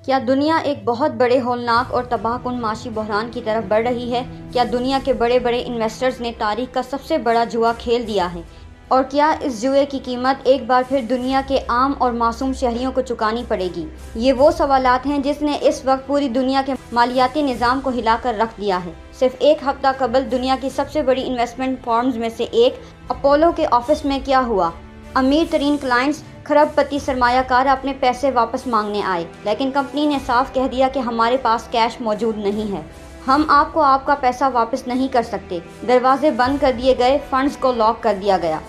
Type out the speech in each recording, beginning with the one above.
کیا دنیا ایک بہت بڑے ہولناک اور تباہ کن معاشی بحران کی طرف بڑھ رہی ہے؟ کیا دنیا کے بڑے بڑے انویسٹرز نے تاریخ کا سب سے بڑا جوا کھیل دیا ہے؟ اور کیا اس جوئے کی قیمت ایک بار پھر دنیا کے عام اور معصوم شہریوں کو چکانی پڑے گی؟ یہ وہ سوالات ہیں جس نے اس وقت پوری دنیا کے مالیاتی نظام کو ہلا کر رکھ دیا ہے۔ صرف ایک ہفتہ قبل دنیا کی سب سے بڑی انویسٹمنٹ فرمز میں سے ایک اپولو کے آفس میں کیا ہوا؟ امیر ترین کلائنٹس، کھرب پتی سرمایہ کار اپنے پیسے واپس مانگنے آئے، لیکن کمپنی نے صاف کہہ دیا کہ ہمارے پاس کیش موجود نہیں ہے، ہم آپ کو آپ کا پیسہ واپس نہیں کر سکتے۔ دروازے بند کر دیے گئے، فنڈز کو لاک کر دیا گیا۔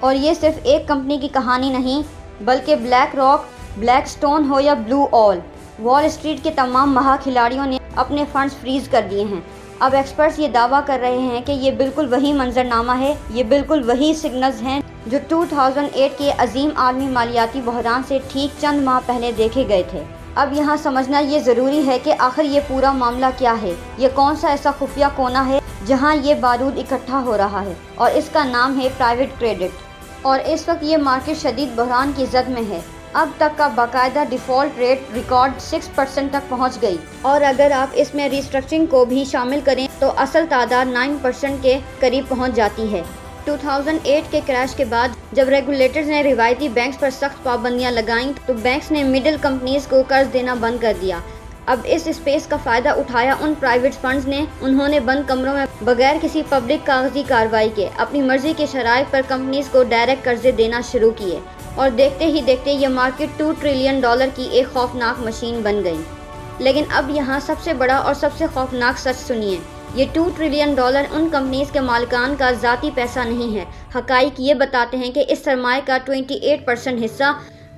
اور یہ صرف ایک کمپنی کی کہانی نہیں، بلکہ بلیک راک، بلیک سٹون ہو یا بلو آل، وال اسٹریٹ کے تمام مہا کھلاڑیوں نے اپنے فنڈز فریز کر دیے ہیں۔ اب ایکسپرٹس یہ دعویٰ کر رہے ہیں کہ یہ بالکل وہی منظرنامہ ہے، یہ بالکل وہی سگنلز ہیں جو 2008 کے عظیم عالمی مالیاتی بحران سے ٹھیک چند ماہ پہلے دیکھے گئے تھے۔ اب یہاں سمجھنا یہ ضروری ہے کہ آخر یہ پورا معاملہ کیا ہے، یہ کون سا ایسا خفیہ کونا ہے جہاں یہ بارود اکٹھا ہو رہا ہے، اور اس کا نام ہے پرائیویٹ کریڈٹ۔ اور اس وقت یہ مارکیٹ شدید بحران کی زد میں ہے۔ اب تک کا باقاعدہ ڈیفالٹ ریٹ ریکارڈ 6% تک پہنچ گئی، اور اگر آپ اس میں ریسٹرکچرنگ کو بھی شامل کریں تو اصل تعداد 9% کے قریب پہنچ جاتی ہے۔ 2008 کے کریش کے بعد جب ریگولیٹرز نے روایتی بینکس پر سخت پابندیاں لگائیں تو بینکس نے مڈل کمپنیز کو قرض دینا بند کر دیا۔ اب اس اسپیس کا فائدہ اٹھایا ان پرائیویٹ فنڈز نے، انہوں نے بند کمروں میں بغیر کسی پبلک کاغذی کارروائی کے اپنی مرضی کے شرائط پر کمپنیز کو ڈائریکٹ قرضے دینا شروع کیے، اور دیکھتے ہی دیکھتے یہ مارکیٹ $2 ٹریلین کی ایک خوفناک مشین بن گئی۔ لیکن اب یہاں سب سے بڑا اور سب سے خوفناک سچ سنیے، یہ $2 ٹریلین ان کمپنیز کے مالکان کا ذاتی پیسہ نہیں ہے۔ حقائق یہ بتاتے ہیں کہ اس سرمایہ کا 28% حصہ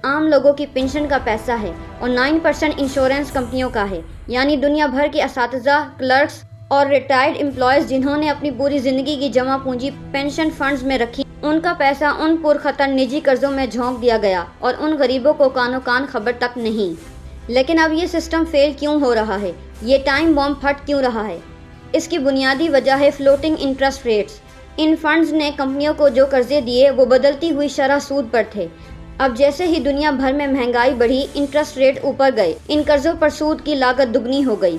عام لوگوں کی پنشن کا پیسہ ہے، اور 9% انشورنس کمپنیوں کا ہے، یعنی دنیا بھر کے اساتذہ، کلرکس اور ریٹائرڈ امپلائیز جنہوں نے اپنی پوری زندگی کی جمع پونجی پینشن فنڈز میں رکھی، ان کا پیسہ ان پرخطر نجی قرضوں میں جھونک دیا گیا، اور ان غریبوں کو کانوں کان خبر تک نہیں۔ لیکن اب یہ سسٹم فیل کیوں ہو رہا ہے؟ یہ ٹائم بم پھٹ کیوں رہا ہے؟ اس کی بنیادی وجہ ہے فلوٹنگ انٹرسٹ ریٹس۔ ان فنڈز نے کمپنیوں کو جو قرضے دیے وہ بدلتی ہوئی شرح سود پر تھے۔ اب جیسے ہی دنیا بھر میں مہنگائی بڑھی، انٹرسٹ ریٹ اوپر گئے، ان قرضوں پر سود کی لاگت دگنی ہو گئی۔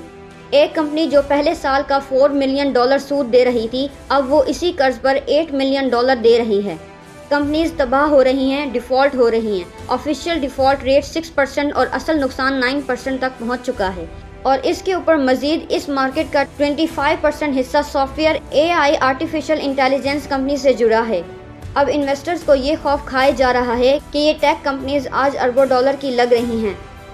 ایک کمپنی جو پہلے سال کا $4 ملین سود دے رہی تھی، اب وہ اسی قرض پر $8 ملین دے رہی ہے۔ کمپنیز تباہ ہو رہی ہیں، ڈیفالٹ ہو رہی ہیں۔ آفیشیل ڈیفالٹ ریٹ 6% اور اصل نقصان 9% تک پہنچ چکا ہے، اور اس کے اوپر مزید اس مارکیٹ کا 25% حصہ soft where AI artificial intelligence company سے جڑا ہے۔ اب انویسٹرز کو یہ خوف کھائے جا رہا ہے کہ یہ ٹیک کمپنیز آج اربوں ڈالر کی لگ رہی ہیں،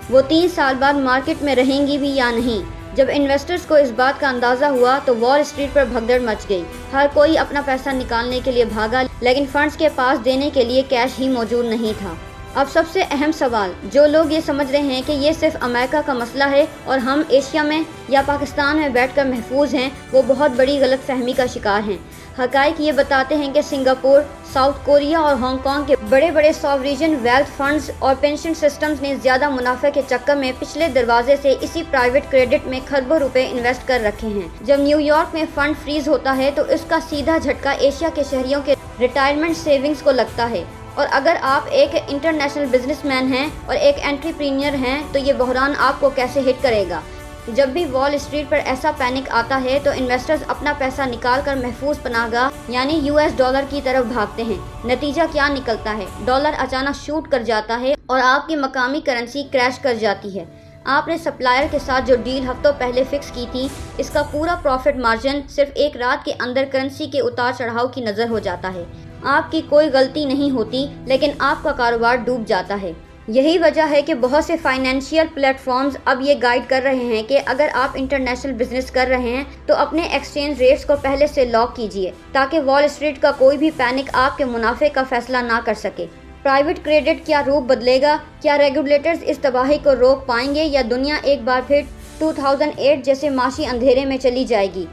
وہ 3 سال بعد مارکیٹ میں رہیں گی بھی یا نہیں۔ جب انویسٹرز کو اس بات کا اندازہ ہوا تو وال اسٹریٹ پر بھگدڑ مچ گئی، ہر کوئی اپنا پیسہ نکالنے کے لیے بھاگا، لیکن فنڈز کے پاس دینے کے لیے کیش ہی موجود نہیں تھا۔ اب سب سے اہم سوال، جو لوگ یہ سمجھ رہے ہیں کہ یہ صرف امریکہ کا مسئلہ ہے اور ہم ایشیا میں یا پاکستان میں بیٹھ کر محفوظ ہیں، وہ بہت بڑی غلط فہمی کا شکار ہیں۔ حقائق یہ بتاتے ہیں کہ سنگاپور، ساؤتھ کوریا اور ہانگ کانگ کے بڑے بڑے ساوریجن ویلتھ فنڈز اور پینشن سسٹمز نے زیادہ منافع کے چکر میں پچھلے دروازے سے اسی پرائیویٹ کریڈٹ میں کھربوں روپے انویسٹ کر رکھے ہیں۔ جب نیو یارک میں فنڈ فریز ہوتا ہے تو اس کا سیدھا جھٹکا ایشیا کے شہریوں کے ریٹائرمنٹ سیونگز کو لگتا ہے، اور اگر آپ ایک انٹرنیشنل بزنس مین ہیں اور ایک انٹرپرینیور ہیں تو یہ بحران آپ کو کیسے ہٹ کرے گا؟ جب بھی وال اسٹریٹ پر ایسا پینک آتا ہے تو انویسٹرز اپنا پیسہ نکال کر محفوظ پناہ گاہ یعنی $US کی طرف بھاگتے ہیں۔ نتیجہ کیا نکلتا ہے؟ ڈالر اچانک شوٹ کر جاتا ہے اور آپ کی مقامی کرنسی کریش کر جاتی ہے۔ آپ نے سپلائر کے ساتھ جو ڈیل ہفتوں پہلے فکس کی تھی، اس کا پورا پروفٹ مارجن صرف ایک رات کے اندر کرنسی کے اتار چڑھاؤ کی نظر ہو جاتا ہے۔ آپ کی کوئی غلطی نہیں ہوتی، لیکن آپ کا کاروبار ڈوب جاتا ہے۔ یہی وجہ ہے کہ بہت سے فائنینشیل پلیٹ فارمز اب یہ گائیڈ کر رہے ہیں کہ اگر آپ انٹرنیشنل بزنس کر رہے ہیں تو اپنے ایکسچینج ریٹس کو پہلے سے لاک کیجئے، تاکہ وال اسٹریٹ کا کوئی بھی پینک آپ کے منافع کا فیصلہ نہ کر سکے۔ پرائیویٹ کریڈٹ کیا روپ بدلے گا؟ کیا ریگولیٹرز اس تباہی کو روک پائیں گے، یا دنیا ایک بار پھر 2008 جیسے معاشی اندھیرے میں چلی جائے گی؟